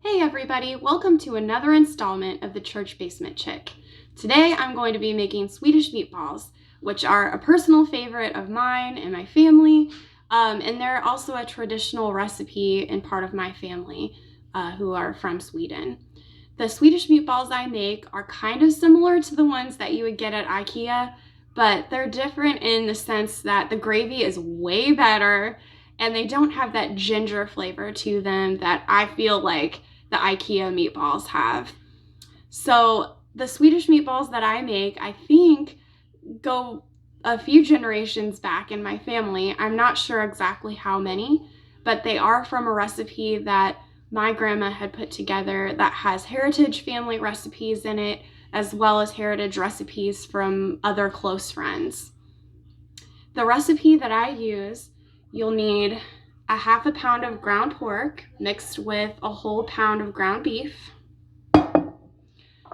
Hey everybody, welcome to another installment of the Church Basement Chick. Today I'm going to be making Swedish meatballs, which are a personal favorite of mine and my family, and they're also a traditional recipe in part of my family who are from Sweden. The Swedish meatballs I make are kind of similar to the ones that you would get at IKEA, but they're different in the sense that the gravy is way better and they don't have that ginger flavor to them that I feel like the IKEA meatballs have. So the Swedish meatballs that I make, I think, go a few generations back in my family. I'm not sure exactly how many, but they are from a recipe that my grandma had put together that has heritage family recipes in it, as well as heritage recipes from other close friends. The recipe that I use, you'll need a half a pound of ground pork mixed with a whole pound of ground beef.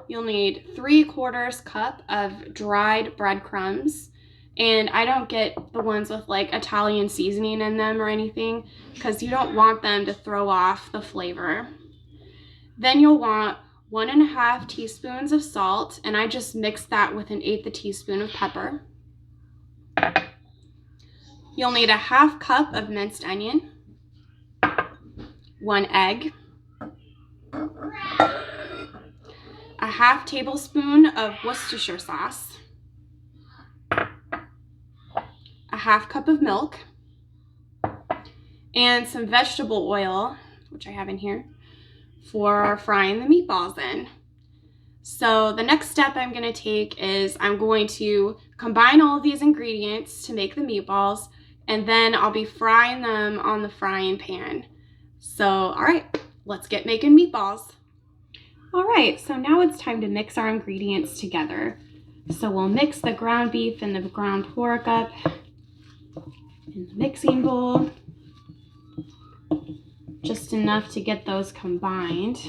You'll need 3/4 cup of dried breadcrumbs. And I don't get the ones with like Italian seasoning in them or anything because you don't want them to throw off the flavor. Then you'll want 1.5 teaspoons of salt, and I just mixed that with 1/8 teaspoon of pepper. You'll need a half cup of minced onion, 1 egg, a half tablespoon of Worcestershire sauce, a half cup of milk, and some vegetable oil, which I have in here, for frying the meatballs in. So the next step I'm going to take is I'm going to combine all of these ingredients to make the meatballs, and then I'll be frying them on the frying pan. So, all right, let's get making meatballs. All right, so now it's time to mix our ingredients together. So we'll mix the ground beef and the ground pork up in the mixing bowl, just enough to get those combined.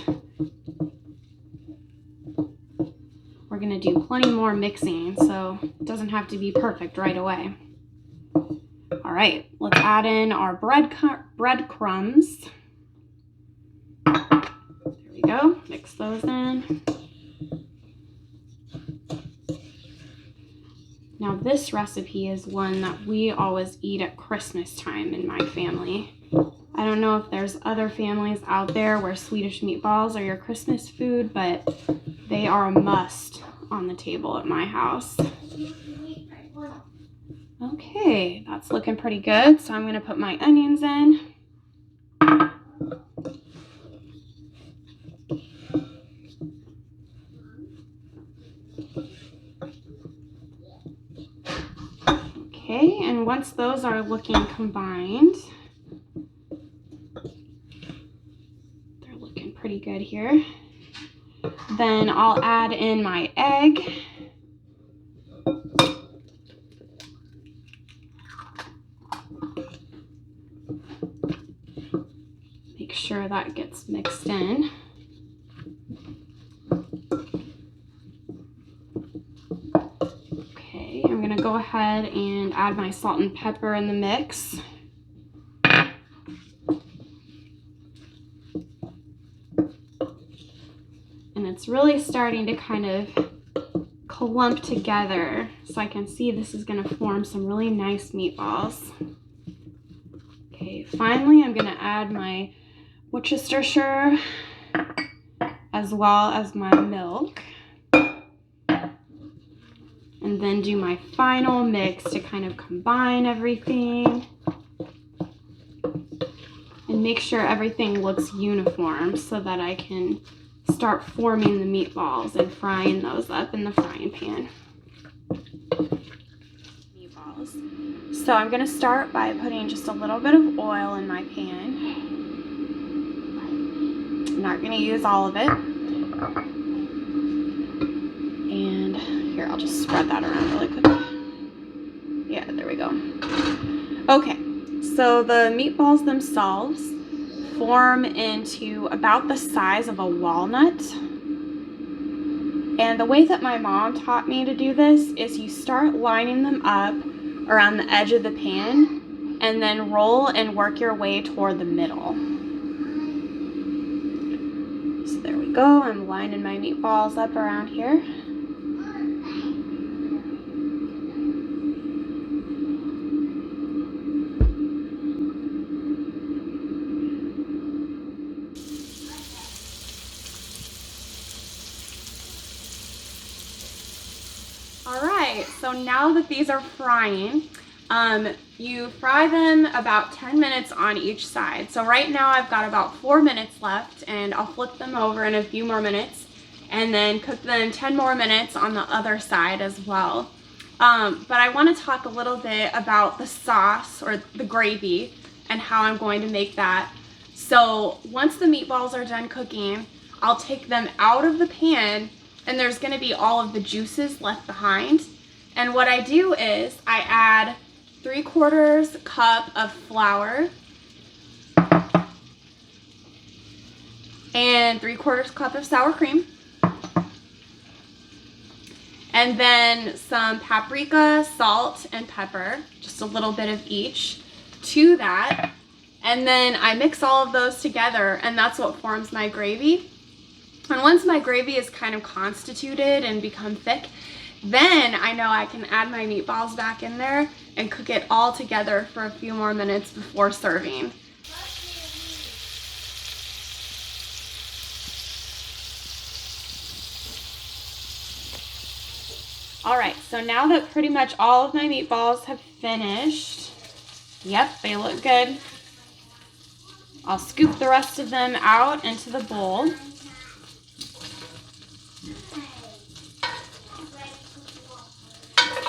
We're gonna do plenty more mixing, so it doesn't have to be perfect right away. All right, let's add in our breadcrumbs. There we go, mix those in. Now this recipe is one that we always eat at Christmas time in my family. I don't know if there's other families out there where Swedish meatballs are your Christmas food, but they are a must on the table at my house. Okay, that's looking pretty good. So I'm going to put my onions in. Okay, and once those are looking combined, they're looking pretty good here. Then I'll add in my egg. Make sure that gets mixed in. Okay, I'm gonna go ahead and add my salt and pepper in the mix. And it's really starting to kind of clump together, so I can see this is gonna form some really nice meatballs. Okay, finally I'm gonna add my Worcestershire as well as my milk, and then do my final mix to kind of combine everything and make sure everything looks uniform so that I can start forming the meatballs and frying those up in the frying pan. Meatballs. So I'm going to start by putting just a little bit of oil in my pan. I'm not going to use all of it. And here, I'll just spread that around really quickly. Yeah, there we go. Okay, so the meatballs themselves form into about the size of a walnut. And the way that my mom taught me to do this is you start lining them up around the edge of the pan and then roll and work your way toward the middle. go. I'm lining my meatballs up around here. All right, so now that these are frying, you fry them about 10 minutes on each side. So right now I've got about 4 minutes left, and I'll flip them over in a few more minutes and then cook them 10 more minutes on the other side as well. But I want to talk a little bit about the sauce or the gravy and how I'm going to make that. So once the meatballs are done cooking, I'll take them out of the pan, and there's going to be all of the juices left behind. And what I do is I add 3/4 cup of flour and 3/4 cup of sour cream, and then some paprika, salt, and pepper, just a little bit of each to that. And then I mix all of those together, and that's what forms my gravy. And once my gravy is kind of constituted and become thick, then I know I can add my meatballs back in there and cook it all together for a few more minutes before serving. All right, so now that pretty much all of my meatballs have finished, yep, they look good. I'll scoop the rest of them out into the bowl.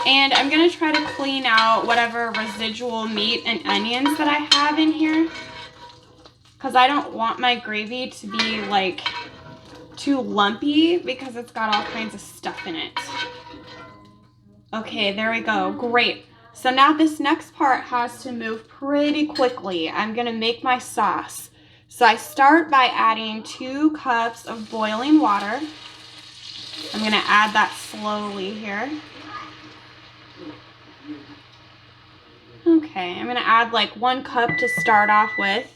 And I'm gonna try to clean out whatever residual meat and onions that I have in here, because I don't want my gravy to be like too lumpy because it's got all kinds of stuff in it. Okay, there we go, great. So now this next part has to move pretty quickly. I'm gonna make my sauce. So I start by adding 2 cups of boiling water. I'm gonna add that slowly here. Okay, I'm gonna add like 1 cup to start off with,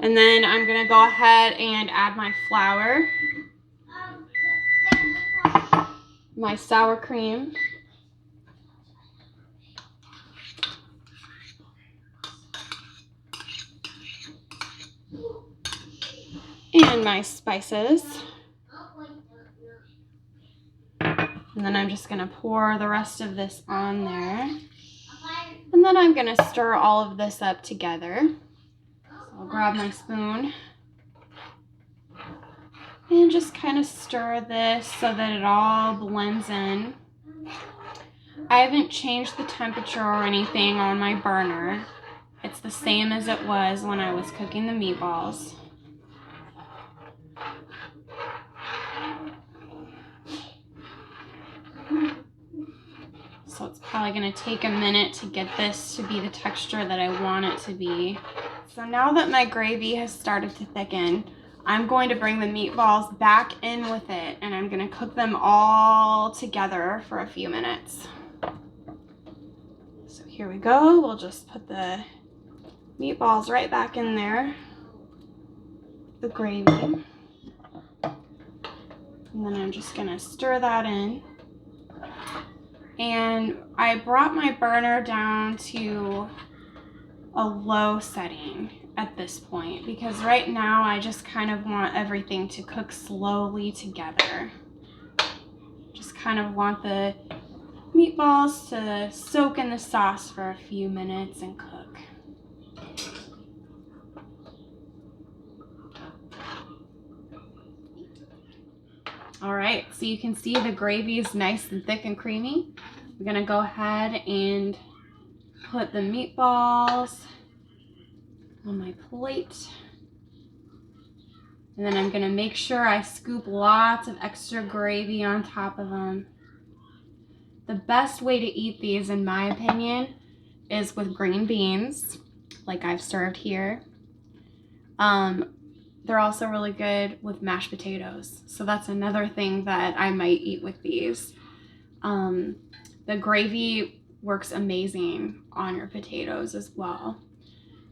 and then I'm gonna go ahead and add my flour, my sour cream, and my spices. And then I'm just gonna pour the rest of this on there. And then I'm gonna stir all of this up together. So I'll grab my spoon and just kind of stir this so that it all blends in. I haven't changed the temperature or anything on my burner. It's the same as it was when I was cooking the meatballs. So it's probably gonna take a minute to get this to be the texture that I want it to be. So now that my gravy has started to thicken, I'm going to bring the meatballs back in with it, and I'm gonna cook them all together for a few minutes. So here we go. We'll just put the meatballs right back in there, the gravy. And then I'm just gonna stir that in. And I brought my burner down to a low setting at this point, because right now I just kind of want everything to cook slowly together. Just kind of want the meatballs to soak in the sauce for a few minutes and cook. All right, so you can see the gravy is nice and thick and creamy. We're gonna go ahead and put the meatballs on my plate. And then I'm gonna make sure I scoop lots of extra gravy on top of them. The best way to eat these, in my opinion, is with green beans, like I've served here. They're also really good with mashed potatoes. So that's another thing that I might eat with these. The gravy works amazing on your potatoes as well.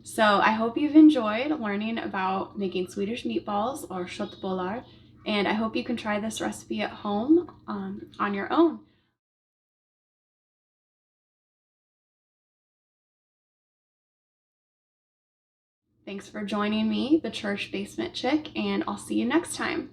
So I hope you've enjoyed learning about making Swedish meatballs or köttbullar. and I hope you can try this recipe at home on your own. Thanks for joining me, the Church Basement Chick, and I'll see you next time.